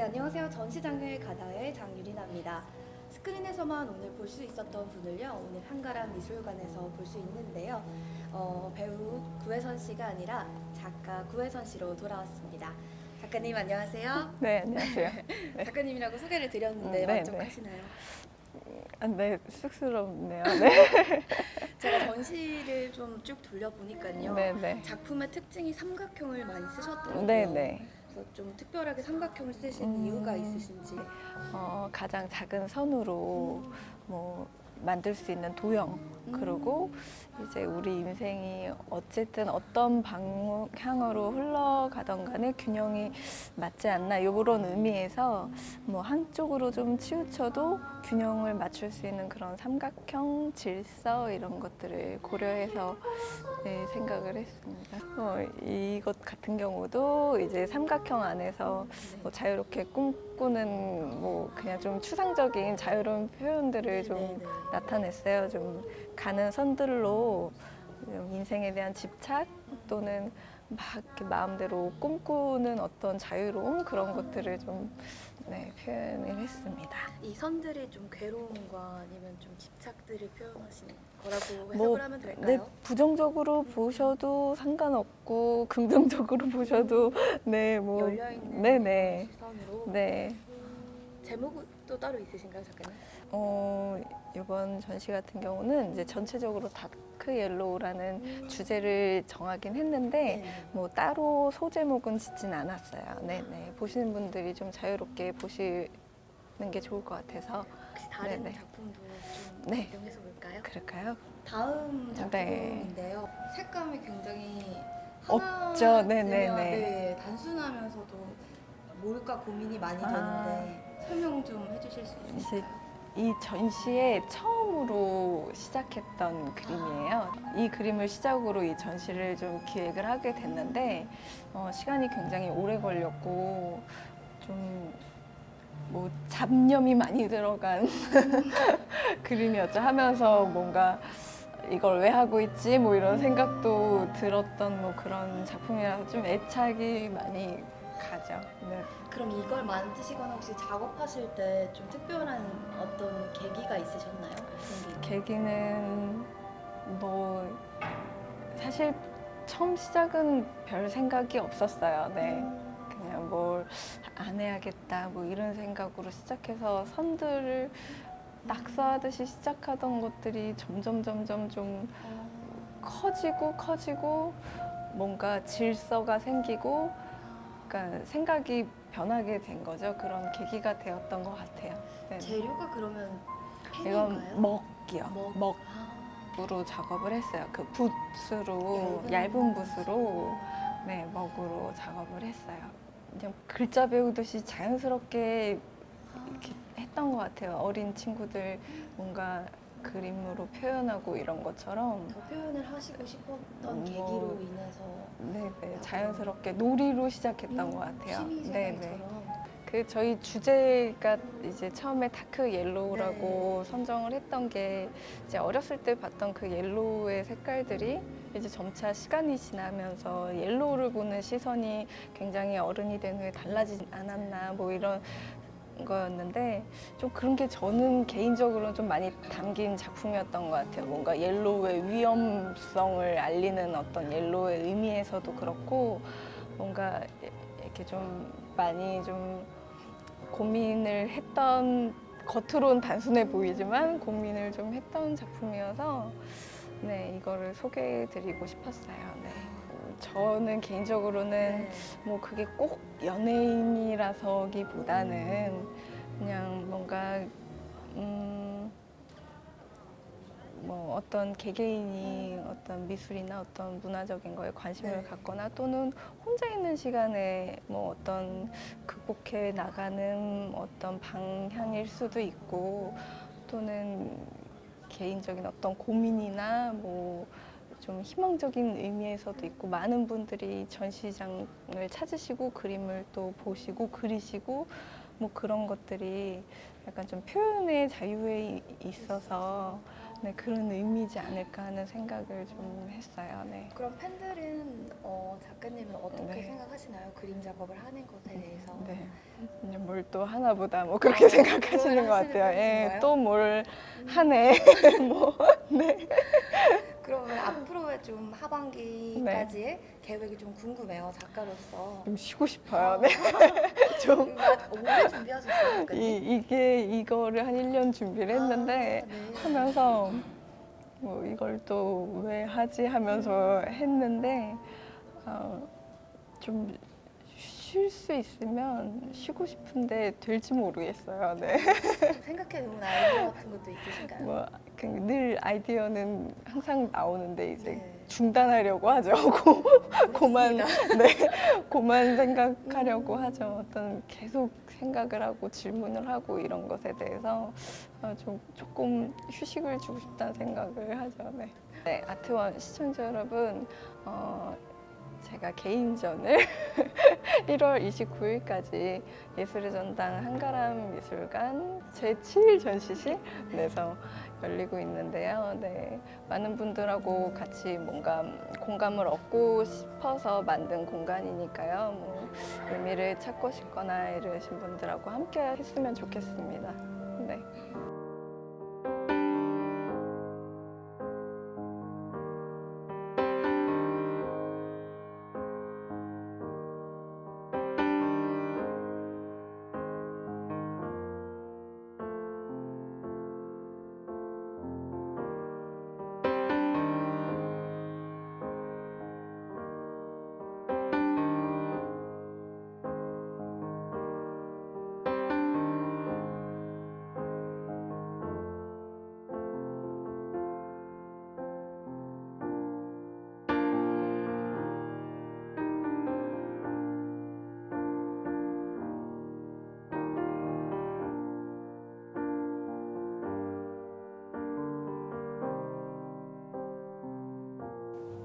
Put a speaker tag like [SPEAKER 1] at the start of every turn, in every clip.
[SPEAKER 1] 네, 안녕하세요. 전시장을 가다의 장유리나입니다. 스크린에서만 오늘 볼 수 있었던 분을요, 오늘 한가람 미술관에서 볼 수 있는데요. 배우 구혜선 씨가 아니라 작가 구혜선 씨로 돌아왔습니다. 작가님 안녕하세요.
[SPEAKER 2] 네, 안녕하세요. 네.
[SPEAKER 1] 작가님이라고 소개를 드렸는데
[SPEAKER 2] 네,
[SPEAKER 1] 만족하시나요?
[SPEAKER 2] 네, 쑥스럽네요. 네.
[SPEAKER 1] 제가 전시를 좀 쭉 돌려보니까요.
[SPEAKER 2] 네, 네.
[SPEAKER 1] 작품의 특징이 삼각형을 많이 쓰셨더라고요.
[SPEAKER 2] 네, 네.
[SPEAKER 1] 그래서 좀 특별하게 삼각형을 쓰신 이유가 있으신지.
[SPEAKER 2] 가장 작은 선으로 뭐 만들 수 있는 도형, 그리고 이제 우리 인생이 어쨌든 어떤 방향으로 흘러가던 간에 균형이 맞지 않나 이런 의미에서 뭐 한쪽으로 좀 치우쳐도 균형을 맞출 수 있는 그런 삼각형, 질서 이런 것들을 고려해서 네, 생각을 했습니다. 이것 같은 경우도 이제 삼각형 안에서 뭐 자유롭게 꿈꾸는 뭐 그냥 좀 추상적인 자유로운 표현들을 좀 나타냈어요. 좀 가는 선들로 인생에 대한 집착 또는 막 이렇게 마음대로 꿈꾸는 어떤 자유로움 그런 것들을 좀 네, 표현을 했습니다.
[SPEAKER 1] 이 선들이 좀 괴로움과 아니면 좀 집착들을 표현하신 거라고 해석을
[SPEAKER 2] 뭐,
[SPEAKER 1] 하면 될까요?
[SPEAKER 2] 네, 부정적으로 보셔도 상관없고 긍정적으로 보셔도 네, 뭐
[SPEAKER 1] 열려있는
[SPEAKER 2] 네네
[SPEAKER 1] 시선으로.
[SPEAKER 2] 네.
[SPEAKER 1] 제목도 따로 있으신가요, 작가님?
[SPEAKER 2] 이번 전시 같은 경우는 이제 전체적으로 다크 옐로우라는 주제를 정하긴 했는데 뭐 따로 소제목은 짓진 않았어요. 네네. 보시는 분들이 좀 자유롭게 보시는 게 좋을 것 같아서.
[SPEAKER 1] 혹시 다른
[SPEAKER 2] 네네.
[SPEAKER 1] 작품도 좀
[SPEAKER 2] 네.
[SPEAKER 1] 이용해서 볼까요?
[SPEAKER 2] 그럴까요?
[SPEAKER 1] 다음 작품인데요. 색감이 굉장히
[SPEAKER 2] 없죠.
[SPEAKER 1] 하나
[SPEAKER 2] 네네네.
[SPEAKER 1] 쓰면 네, 단순하면서도 뭘까 고민이 많이 되는데 설명 좀 해주실 수 있을까요?
[SPEAKER 2] 이 전시에 처음으로 시작했던 그림이에요. 이 그림을 시작으로 이 전시를 좀 기획을 하게 됐는데 시간이 굉장히 오래 걸렸고 좀 뭐 잡념이 많이 들어간 그림이었죠. 하면서 뭔가 이걸 왜 하고 있지? 뭐 이런 생각도 들었던 뭐 그런 작품이라서 좀 애착이 많이 가죠. 네.
[SPEAKER 1] 그럼 이걸 만드시거나 혹시 작업하실 때 좀 특별한 어떤 계기가 있으셨나요?
[SPEAKER 2] 계기는 뭐 사실 처음 시작은 별 생각이 없었어요. 네. 그냥 뭘 안 해야겠다 뭐 이런 생각으로 시작해서 선들을 낙서하듯이 시작하던 것들이 점점 좀 커지고 뭔가 질서가 생기고 그러니까 생각이 변하게 된 거죠. 그런 계기가 되었던 것 같아요. 네.
[SPEAKER 1] 재료가 그러면
[SPEAKER 2] 이건
[SPEAKER 1] 펜인가요?
[SPEAKER 2] 먹이요.
[SPEAKER 1] 먹.
[SPEAKER 2] 먹으로 작업을 했어요. 그 붓으로 얇은 붓으로 네, 먹으로 작업을 했어요. 그냥 글자 배우듯이 자연스럽게 이렇게 했던 것 같아요. 어린 친구들 뭔가 그림으로 표현하고 이런 것처럼
[SPEAKER 1] 더 표현을 하시고 싶었던
[SPEAKER 2] 뭐,
[SPEAKER 1] 계기로 인해서
[SPEAKER 2] 네네 자연스럽게 놀이로 시작했던 것 같아요.
[SPEAKER 1] 취미생활처럼.
[SPEAKER 2] 그 저희 주제가 이제 처음에 다크 옐로우라고 선정을 했던 게 이제 어렸을 때 봤던 그 옐로우의 색깔들이 이제 점차 시간이 지나면서 옐로우를 보는 시선이 굉장히 어른이 된 후에 달라지지 않았나 뭐 이런 거였는데 좀 그런 게 저는 개인적으로 좀 많이 담긴 작품이었던 것 같아요. 뭔가 옐로우의 위험성을 알리는 어떤 옐로우의 의미에서도 그렇고 뭔가 이렇게 좀 많이 좀 고민을 했던 겉으로는 단순해 보이지만 고민을 좀 했던 작품이어서 네 이거를 소개해드리고 싶었어요. 네. 저는 개인적으로는 뭐 그게 꼭 연예인이라서기보다는 그냥 뭔가 뭐 어떤 개개인이 어떤 미술이나 어떤 문화적인 거에 관심을 갖거나 또는 혼자 있는 시간에 뭐 어떤 극복해 나가는 어떤 방향일 수도 있고 또는 개인적인 어떤 고민이나 뭐 좀 희망적인 의미에서도 있고 많은 분들이 전시장을 찾으시고 그림을 또 보시고 그리시고 뭐 그런 것들이 약간 좀 표현의 자유에 있어서 네, 그런 의미지 않을까 하는 생각을 좀 했어요. 네.
[SPEAKER 1] 그럼 팬들은 작가님은 어떻게
[SPEAKER 2] 네.
[SPEAKER 1] 생각하시나요? 그림 작업을 하는 것에 대해서.
[SPEAKER 2] 네. 뭘 또 하나보다 뭐 그렇게 생각하시는 것
[SPEAKER 1] 하시는
[SPEAKER 2] 같아요. 예,
[SPEAKER 1] 편이신가요?
[SPEAKER 2] 또 뭘 하네. 뭐, 네.
[SPEAKER 1] 그러면 앞으로의 좀 하반기까지의 계획이 좀 궁금해요, 작가로서.
[SPEAKER 2] 좀 쉬고 싶어요. 네. 좀
[SPEAKER 1] 오래 준비하셨어요, 작가님?
[SPEAKER 2] 이거를 한 1년 준비를 했는데
[SPEAKER 1] 아, 네.
[SPEAKER 2] 하면서 뭐 이걸 또 왜 하지 하면서 했는데 좀 쉴 수 있으면 쉬고 싶은데 될지 모르겠어요. 네.
[SPEAKER 1] 좀 생각해 놓은 아이디어 같은 것도 있으신가요?
[SPEAKER 2] 뭐 늘 아이디어는 항상 나오는데 이제
[SPEAKER 1] 네.
[SPEAKER 2] 중단하려고 하죠. 고만
[SPEAKER 1] 그렇습니다.
[SPEAKER 2] 네, 고만 생각하려고 하죠. 어떤 계속 생각을 하고 질문을 하고 이런 것에 대해서 조금 휴식을 주고 싶다는 생각을 하죠. 네. 네, 아트원 시청자 여러분, 제가 개인전을 1월 29일까지 예술의 전당 한가람 미술관 제7 전시실에서 열리고 있는데요. 네, 많은 분들하고 같이 뭔가 공감을 얻고 싶어서 만든 공간이니까요. 뭐 의미를 찾고 싶거나 이러신 분들하고 함께 했으면 좋겠습니다. 네.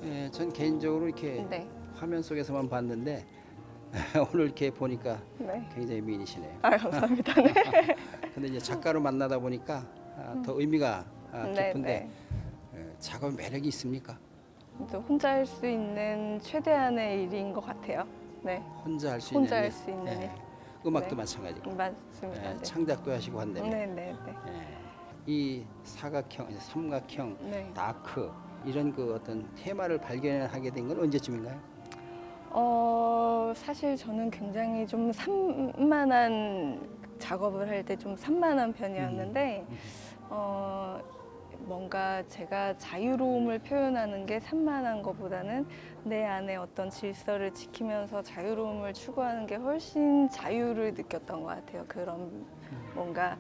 [SPEAKER 3] 예, 전 개인적으로 이렇게
[SPEAKER 2] 네.
[SPEAKER 3] 화면 속에서만 봤는데 오늘 이렇게 보니까
[SPEAKER 2] 네.
[SPEAKER 3] 굉장히 미인이시네요.
[SPEAKER 2] 아, 감사합니다. 네.
[SPEAKER 3] 근데 이제 작가로 만나다 보니까 더 의미가
[SPEAKER 2] 네,
[SPEAKER 3] 깊은데
[SPEAKER 2] 네.
[SPEAKER 3] 작업 매력이 있습니까?
[SPEAKER 2] 또 혼자 할 수 있는 최대한의 일인 것 같아요. 네.
[SPEAKER 3] 혼자 할 수
[SPEAKER 2] 혼자
[SPEAKER 3] 있는
[SPEAKER 2] 할 수 있는 일.
[SPEAKER 3] 음악도
[SPEAKER 2] 네.
[SPEAKER 3] 마찬가지고
[SPEAKER 2] 맞습니다. 네.
[SPEAKER 3] 창작도 하시고 한다면
[SPEAKER 2] 네, 네, 네.
[SPEAKER 3] 이 사각형, 삼각형,
[SPEAKER 2] 네.
[SPEAKER 3] 다크 이런 그 어떤 테마를 발견하게 된 건 언제쯤인가요?
[SPEAKER 2] 사실 저는 굉장히 좀 산만한 작업을 할 때 좀 산만한 편이었는데, 뭔가 제가 자유로움을 표현하는 게 산만한 것보다는 내 안에 어떤 질서를 지키면서 자유로움을 추구하는 게 훨씬 자유를 느꼈던 것 같아요. 그런 뭔가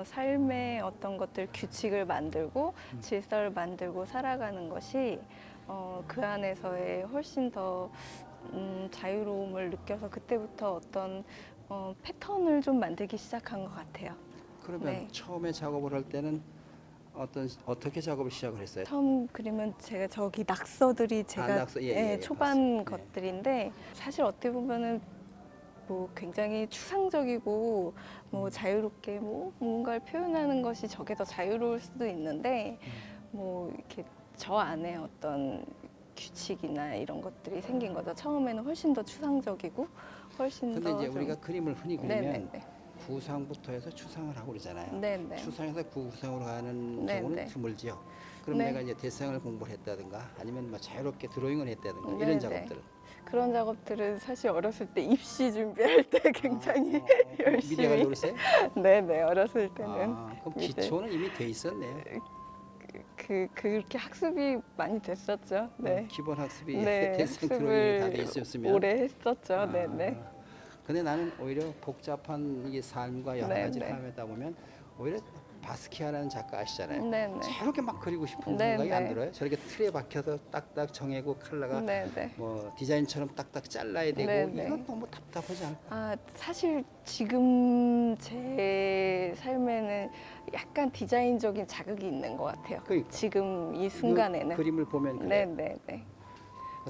[SPEAKER 2] 삶의 어떤 것들 규칙을 만들고 질서를 만들고 살아가는 것이 그 안에서의 훨씬 더 자유로움을 느껴서 그때부터 어떤 패턴을 좀 만들기 시작한 것 같아요.
[SPEAKER 3] 그러면
[SPEAKER 2] 네.
[SPEAKER 3] 처음에 작업을 할 때는 어떻게 작업을 시작을 했어요?
[SPEAKER 2] 처음 그림은 제가 저기 낙서들이 제가
[SPEAKER 3] 낙서, 예,
[SPEAKER 2] 초반
[SPEAKER 3] 봤습니다.
[SPEAKER 2] 것들인데 사실 어떻게 보면은 뭐 굉장히 추상적이고 뭐 자유롭게 뭐 뭔가를 표현하는 것이 저게 더 자유로울 수도 있는데 뭐 이렇게 저 안에 어떤 규칙이나 이런 것들이 생긴 거죠. 처음에는 훨씬 더 추상적이고 훨씬
[SPEAKER 3] 근데
[SPEAKER 2] 더
[SPEAKER 3] 이제
[SPEAKER 2] 좀-
[SPEAKER 3] 우리가 그림을 흔히 그리면
[SPEAKER 2] 네네네.
[SPEAKER 3] 구상부터 해서 추상을 하고 그러잖아요.
[SPEAKER 2] 네네.
[SPEAKER 3] 추상에서 구상으로 가는
[SPEAKER 2] 네네.
[SPEAKER 3] 경우는 드물지요. 그럼
[SPEAKER 2] 네.
[SPEAKER 3] 내가 이제 대상을 공부를 했다든가 아니면 뭐 자유롭게 드로잉을 했다든가
[SPEAKER 2] 네네.
[SPEAKER 3] 이런 작업들.
[SPEAKER 2] 그런 작업들은 사실 어렸을 때 입시 준비할 때 굉장히
[SPEAKER 3] 미리
[SPEAKER 2] 열심히
[SPEAKER 3] 하려고 그랬어요?
[SPEAKER 2] 네네 어렸을 때는
[SPEAKER 3] 그럼
[SPEAKER 2] 이제
[SPEAKER 3] 기초는 이미 돼 있었네요.
[SPEAKER 2] 그렇게 학습이 많이 됐었죠. 네.
[SPEAKER 3] 기본 학습이
[SPEAKER 2] 네,
[SPEAKER 3] 대상 드로잉이 다 돼
[SPEAKER 2] 학습을
[SPEAKER 3] 있었으면.
[SPEAKER 2] 오래 했었죠. 네네.
[SPEAKER 3] 근데 나는 오히려 복잡한 이 삶과 여러
[SPEAKER 2] 네,
[SPEAKER 3] 가지를
[SPEAKER 2] 네.
[SPEAKER 3] 하다 보면 오히려 바스키아라는 작가 아시잖아요.
[SPEAKER 2] 네네.
[SPEAKER 3] 자유롭게 막 그리고 싶은
[SPEAKER 2] 네,
[SPEAKER 3] 생각이 안
[SPEAKER 2] 네.
[SPEAKER 3] 들어요. 저렇게 틀에 박혀서 딱딱 정해고 컬러가
[SPEAKER 2] 네네.
[SPEAKER 3] 뭐 디자인처럼 딱딱 잘라야 되고
[SPEAKER 2] 네, 네.
[SPEAKER 3] 이건 너무 답답하지 않을까?
[SPEAKER 2] 사실 지금 제 삶에는 약간 디자인적인 자극이 있는 것 같아요.
[SPEAKER 3] 그러니까.
[SPEAKER 2] 지금 이 순간에는.
[SPEAKER 3] 그림을 보면 그래.
[SPEAKER 2] 네네네.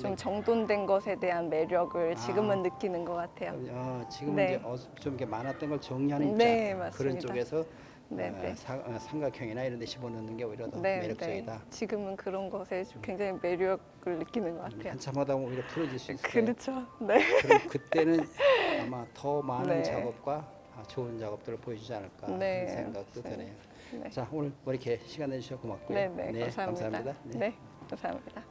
[SPEAKER 2] 좀 정돈된 것에 대한 매력을 지금은
[SPEAKER 3] 아.
[SPEAKER 2] 느끼는 것 같아요.
[SPEAKER 3] 지금은
[SPEAKER 2] 네.
[SPEAKER 3] 이제 좀 이렇게 많았던 걸 정리하는 입장
[SPEAKER 2] 네,
[SPEAKER 3] 그런
[SPEAKER 2] 맞습니다.
[SPEAKER 3] 쪽에서
[SPEAKER 2] 네, 네.
[SPEAKER 3] 삼각형이나 이런 데 집어넣는 게 오히려 더
[SPEAKER 2] 네,
[SPEAKER 3] 매력적이다.
[SPEAKER 2] 네. 지금은 그런 것에 굉장히 매력을 느끼는 것 같아요.
[SPEAKER 3] 한참 하다 보면 오히려 풀어질 수 있을 거예요.
[SPEAKER 2] 그렇죠. 네.
[SPEAKER 3] 그럼 그때는 아마 더 많은
[SPEAKER 2] 네.
[SPEAKER 3] 작업과 좋은 작업들을 보여주지 않을까
[SPEAKER 2] 네,
[SPEAKER 3] 하는 생각도
[SPEAKER 2] 맞습니다.
[SPEAKER 3] 드네요.
[SPEAKER 2] 네.
[SPEAKER 3] 자, 오늘 뭐 이렇게 시간 내주셔서 고맙고요.
[SPEAKER 2] 네, 네, 감사합니다.
[SPEAKER 3] 감사합니다.
[SPEAKER 2] 네, 감사합니다.